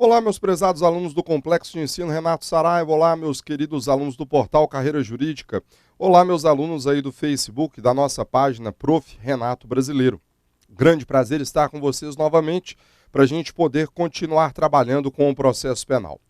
Olá, meus prezados alunos do Complexo de Ensino Renato Saraiva. Olá, meus queridos alunos do portal Carreira Jurídica. Olá, meus alunos aí do Facebook, da nossa página Prof. Renato Brasileiro. Grande prazer estar com vocês novamente para a gente poder continuar trabalhando com o processo penal.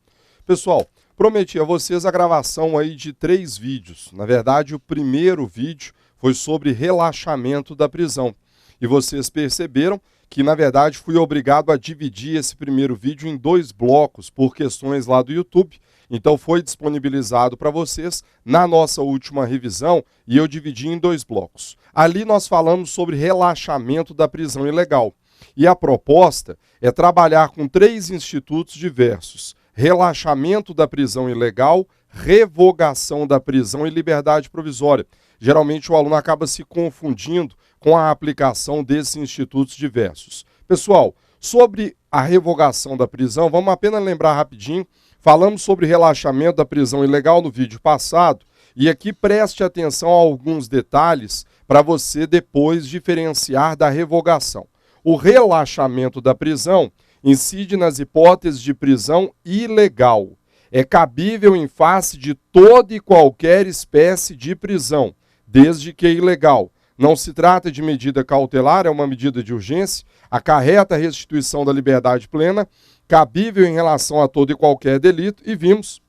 Pessoal, prometi a vocês a gravação aí de 3 vídeos. Na verdade, o primeiro vídeo foi sobre relaxamento da prisão. E vocês perceberam que, na verdade, fui obrigado a dividir esse primeiro vídeo em 2 blocos por questões lá do YouTube. Então foi disponibilizado para vocês na nossa última revisão e eu dividi em 2 blocos. Ali nós falamos sobre relaxamento da prisão ilegal. E a proposta é trabalhar com 3 institutos diversos: relaxamento da prisão ilegal, revogação da prisão e liberdade provisória. Geralmente o aluno acaba se confundindo com a aplicação desses institutos diversos. Pessoal, sobre a revogação da prisão, vamos apenas lembrar rapidinho, falamos sobre relaxamento da prisão ilegal no vídeo passado, e aqui preste atenção a alguns detalhes para você depois diferenciar da revogação. O relaxamento da prisão incide nas hipóteses de prisão ilegal. É cabível em face de toda e qualquer espécie de prisão, desde que ilegal. Não se trata de medida cautelar, é uma medida de urgência, acarreta a restituição da liberdade plena, cabível em relação a todo e qualquer delito, e vimos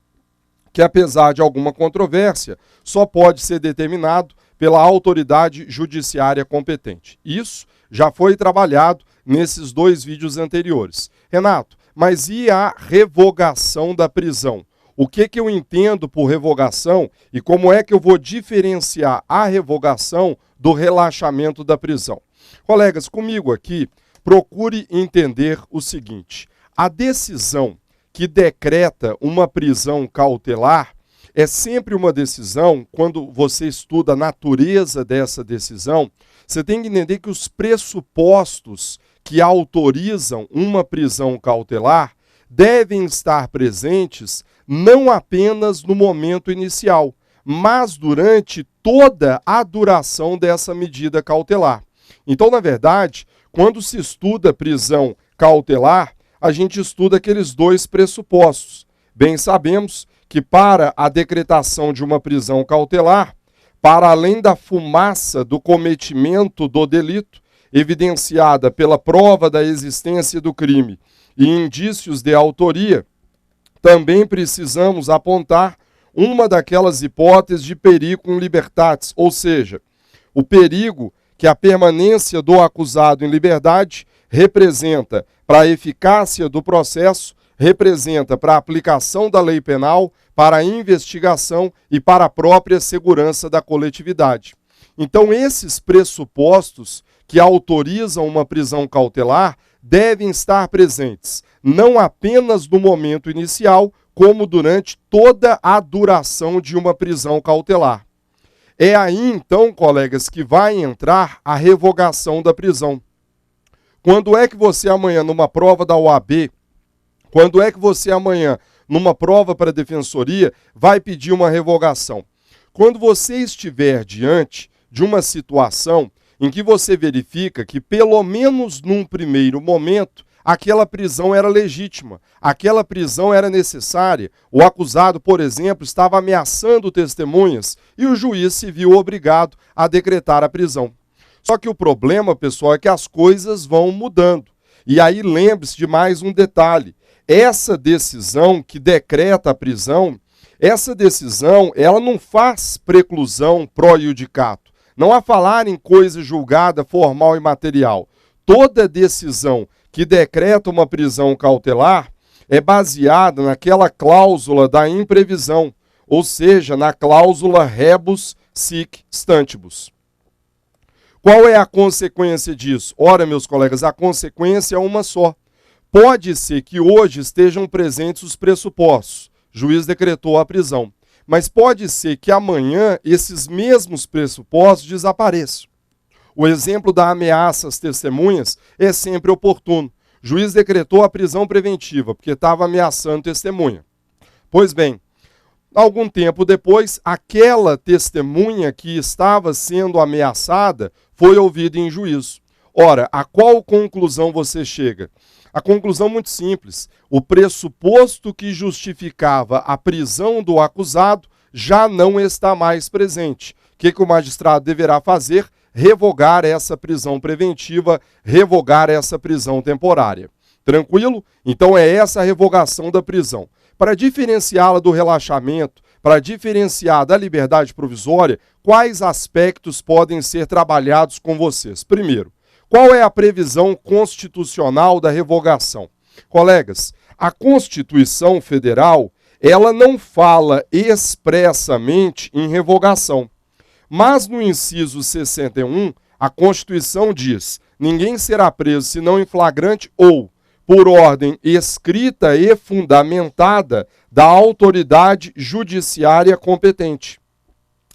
que, apesar de alguma controvérsia, só pode ser determinado pela autoridade judiciária competente. Isso já foi trabalhado nesses 2 vídeos anteriores. Renato, mas e a revogação da prisão? O que eu entendo por revogação e como é que eu vou diferenciar a revogação do relaxamento da prisão? Colegas, comigo aqui, procure entender o seguinte: a decisão que decreta uma prisão cautelar é sempre uma decisão, quando você estuda a natureza dessa decisão, você tem que entender que os pressupostos que autorizam uma prisão cautelar devem estar presentes não apenas no momento inicial, mas durante toda a duração dessa medida cautelar. Então, na verdade, quando se estuda prisão cautelar, a gente estuda aqueles 2 pressupostos. Bem sabemos que para a decretação de uma prisão cautelar, para além da fumaça do cometimento do delito, evidenciada pela prova da existência do crime e indícios de autoria, também precisamos apontar uma daquelas hipóteses de periculum libertatis, ou seja, o perigo que a permanência do acusado em liberdade representa para a eficácia do processo, representa para a aplicação da lei penal, para a investigação e para a própria segurança da coletividade. Então, esses pressupostos que autorizam uma prisão cautelar devem estar presentes, não apenas no momento inicial, como durante toda a duração de uma prisão cautelar. É aí, então, colegas, que vai entrar a revogação da prisão. Quando é que você amanhã, numa prova da OAB, quando é que você amanhã, numa prova para a defensoria, vai pedir uma revogação? Quando você estiver diante de uma situação em que você verifica que, pelo menos num primeiro momento, aquela prisão era legítima, aquela prisão era necessária. O acusado, por exemplo, estava ameaçando testemunhas e o juiz se viu obrigado a decretar a prisão. Só que o problema, pessoal, é que as coisas vão mudando. E aí lembre-se de mais um detalhe. Essa decisão que decreta a prisão, essa decisão, ela não faz preclusão pro iudicato. Não há falar em coisa julgada, formal e material. Toda decisão que decreta uma prisão cautelar é baseada naquela cláusula da imprevisão, ou seja, na cláusula rebus sic stantibus. Qual é a consequência disso? Ora, meus colegas, a consequência é uma só. Pode ser que hoje estejam presentes os pressupostos. O juiz decretou a prisão. Mas pode ser que amanhã esses mesmos pressupostos desapareçam. O exemplo da ameaça às testemunhas é sempre oportuno. O juiz decretou a prisão preventiva, porque estava ameaçando testemunha. Pois bem, algum tempo depois, aquela testemunha que estava sendo ameaçada foi ouvida em juízo. Ora, a qual conclusão você chega? A conclusão muito simples. O pressuposto que justificava a prisão do acusado já não está mais presente. O que o magistrado deverá fazer? Revogar essa prisão preventiva, revogar essa prisão temporária. Tranquilo? Então é essa a revogação da prisão. Para diferenciá-la do relaxamento, para diferenciar da liberdade provisória, quais aspectos podem ser trabalhados com vocês? Primeiro, qual é a previsão constitucional da revogação? Colegas, a Constituição Federal, ela não fala expressamente em revogação. Mas no inciso 61, a Constituição diz: ninguém será preso senão em flagrante ou por ordem escrita e fundamentada da autoridade judiciária competente.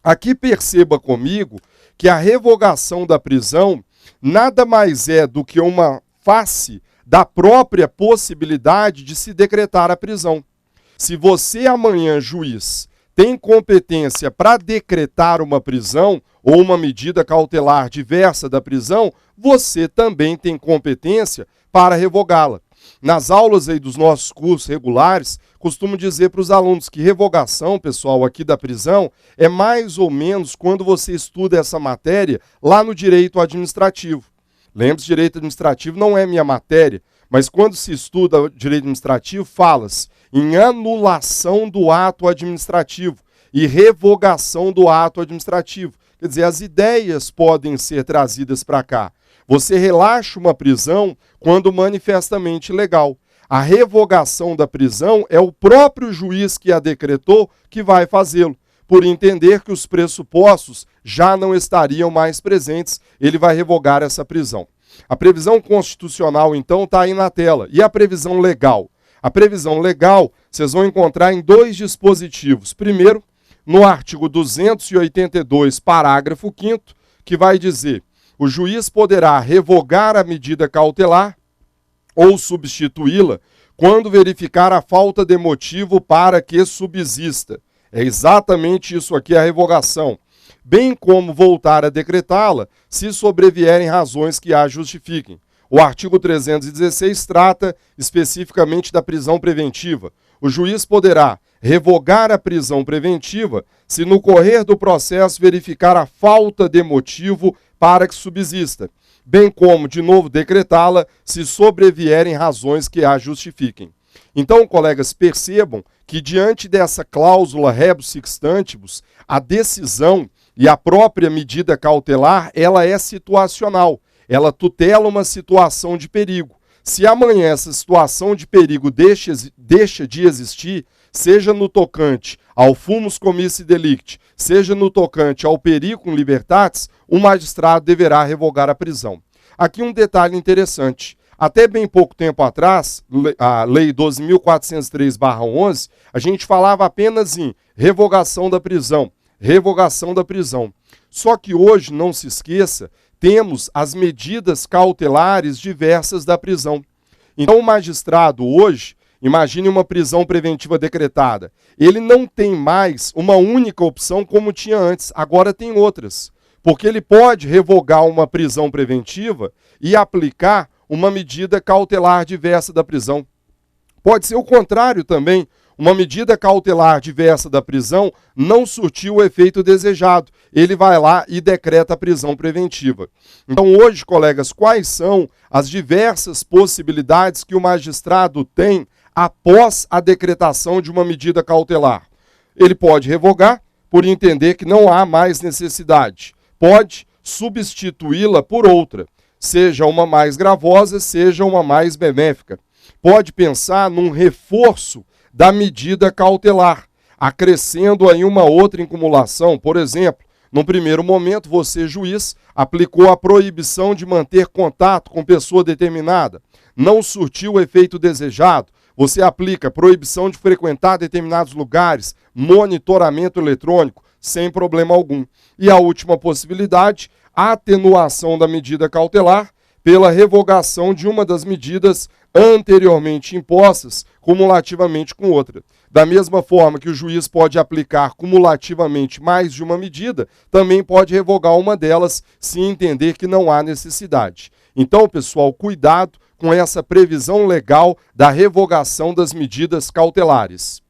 Aqui perceba comigo que a revogação da prisão nada mais é do que uma face da própria possibilidade de se decretar a prisão. Se você amanhã, juiz, tem competência para decretar uma prisão ou uma medida cautelar diversa da prisão, você também tem competência para revogá-la. Nas aulas aí dos nossos cursos regulares, costumo dizer para os alunos que revogação, pessoal, aqui da prisão, é mais ou menos quando você estuda essa matéria lá no direito administrativo. Lembre-se, direito administrativo não é minha matéria, mas quando se estuda direito administrativo, fala-se em anulação do ato administrativo e revogação do ato administrativo. Quer dizer, as ideias podem ser trazidas para cá. Você relaxa uma prisão quando manifestamente legal. A revogação da prisão é o próprio juiz que a decretou que vai fazê-lo. Por entender que os pressupostos já não estariam mais presentes, ele vai revogar essa prisão. A previsão constitucional, então, está aí na tela. E a previsão legal? A previsão legal, vocês vão encontrar em dois dispositivos. Primeiro, no artigo 282, parágrafo 5º, que vai dizer: o juiz poderá revogar a medida cautelar ou substituí-la quando verificar a falta de motivo para que subsista. É exatamente isso aqui a revogação. Bem como voltar a decretá-la se sobrevierem razões que a justifiquem. O artigo 316 trata especificamente da prisão preventiva. O juiz poderá revogar a prisão preventiva se no correr do processo verificar a falta de motivo para que subsista, bem como, de novo, decretá-la se sobrevierem razões que a justifiquem. Então, colegas, percebam que diante dessa cláusula rebus sic stantibus, a decisão e a própria medida cautelar, ela é situacional. Ela tutela uma situação de perigo. Se amanhã essa situação de perigo deixa de existir, seja no tocante ao fumus commissi delicti, seja no tocante ao periculum libertatis, o magistrado deverá revogar a prisão. Aqui um detalhe interessante. Até bem pouco tempo atrás, a Lei 12.403/11, a gente falava apenas em revogação da prisão, revogação da prisão. Só que hoje, não se esqueça, temos as medidas cautelares diversas da prisão. Então o magistrado hoje, imagine uma prisão preventiva decretada, ele não tem mais uma única opção como tinha antes, agora tem outras. Porque ele pode revogar uma prisão preventiva e aplicar uma medida cautelar diversa da prisão. Pode ser o contrário também. Uma medida cautelar diversa da prisão não surtiu o efeito desejado. Ele vai lá e decreta a prisão preventiva. Então hoje, colegas, quais são as diversas possibilidades que o magistrado tem após a decretação de uma medida cautelar? Ele pode revogar por entender que não há mais necessidade. Pode substituí-la por outra, seja uma mais gravosa, seja uma mais benéfica. Pode pensar num reforço da medida cautelar, acrescendo aí uma outra incumulação. Por exemplo, num primeiro momento, você, juiz, aplicou a proibição de manter contato com pessoa determinada. Não surtiu o efeito desejado. Você aplica proibição de frequentar determinados lugares, monitoramento eletrônico, sem problema algum. E a última possibilidade, a atenuação da medida cautelar pela revogação de uma das medidas anteriormente impostas, cumulativamente com outra. Da mesma forma que o juiz pode aplicar cumulativamente mais de uma medida, também pode revogar uma delas se entender que não há necessidade. Então, pessoal, cuidado com essa previsão legal da revogação das medidas cautelares.